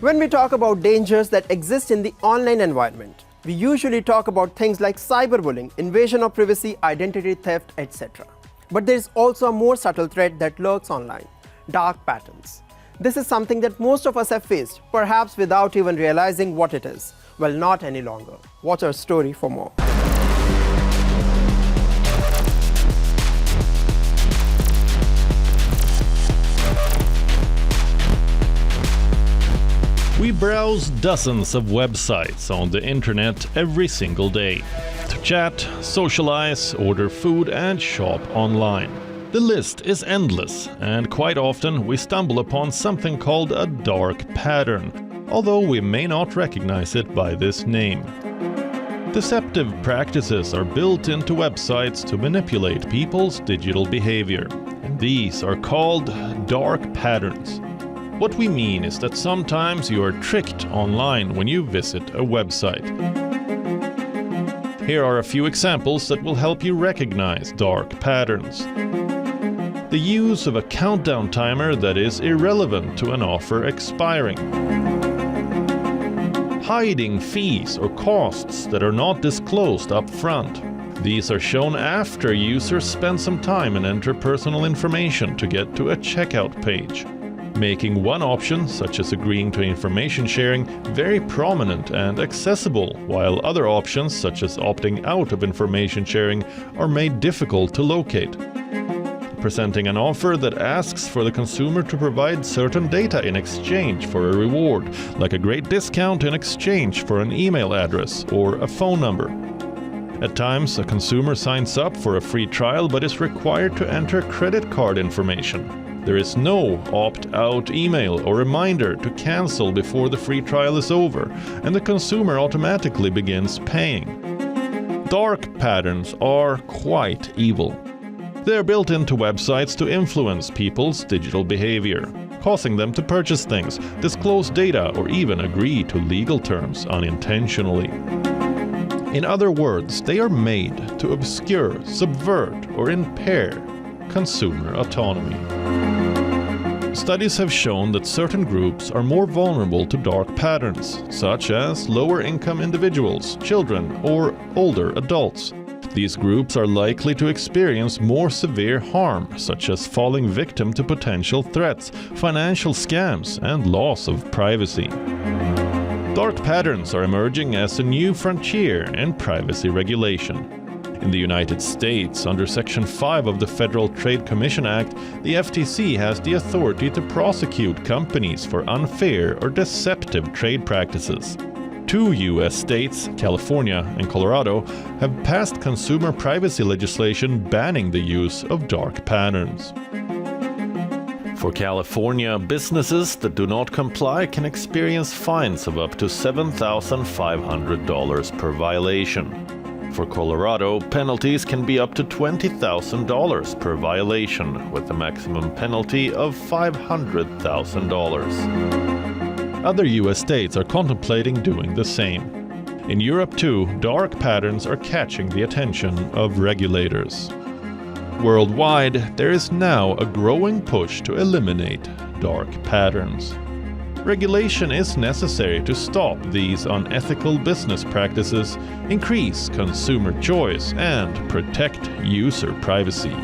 When we talk about dangers that exist in the online environment, we usually talk about things like cyberbullying, invasion of privacy, identity theft, etc. But there is also a more subtle threat that lurks online: dark patterns. This is something that most of us have faced, perhaps without even realizing what it is. Well, not any longer. Watch our story for more. We browse dozens of websites on the internet every single day to chat, socialize, order food, and shop online. The list is endless, and quite often we stumble upon something called a dark pattern, although we may not recognize it by this name. Deceptive practices are built into websites to manipulate people's digital behavior, and these are called dark patterns. What we mean is that sometimes you are tricked online when you visit a website. Here are a few examples that will help you recognize dark patterns. The use of a countdown timer that is irrelevant to an offer expiring. Hiding fees or costs that are not disclosed up front. These are shown after users spend some time and enter personal information to get to a checkout page, making one option, such as agreeing to information sharing, very prominent and accessible, while other options, such as opting out of information sharing, are made difficult to locate. Presenting an offer that asks for the consumer to provide certain data in exchange for a reward, like a great discount in exchange for an email address or a phone number. At times, a consumer signs up for a free trial but is required to enter credit card information. There is no opt-out email or reminder to cancel before the free trial is over, and the consumer automatically begins paying. Dark patterns are quite evil. They are built into websites to influence people's digital behavior, causing them to purchase things, disclose data, or even agree to legal terms unintentionally. In other words, they are made to obscure, subvert, or impair consumer autonomy. Studies have shown that certain groups are more vulnerable to dark patterns, such as lower-income individuals, children, or older adults. These groups are likely to experience more severe harm, such as falling victim to potential threats, financial scams, and loss of privacy. Dark patterns are emerging as a new frontier in privacy regulation. In the United States, under Section 5 of the Federal Trade Commission Act, the FTC has the authority to prosecute companies for unfair or deceptive trade practices. 2 U.S. states, California and Colorado, have passed consumer privacy legislation banning the use of dark patterns. For California, businesses that do not comply can experience fines of up to $7,500 per violation. For Colorado, penalties can be up to $20,000 per violation, with a maximum penalty of $500,000. Other U.S. states are contemplating doing the same. In Europe too, dark patterns are catching the attention of regulators. Worldwide, there is now a growing push to eliminate dark patterns. Regulation is necessary to stop these unethical business practices, increase consumer choice, and protect user privacy.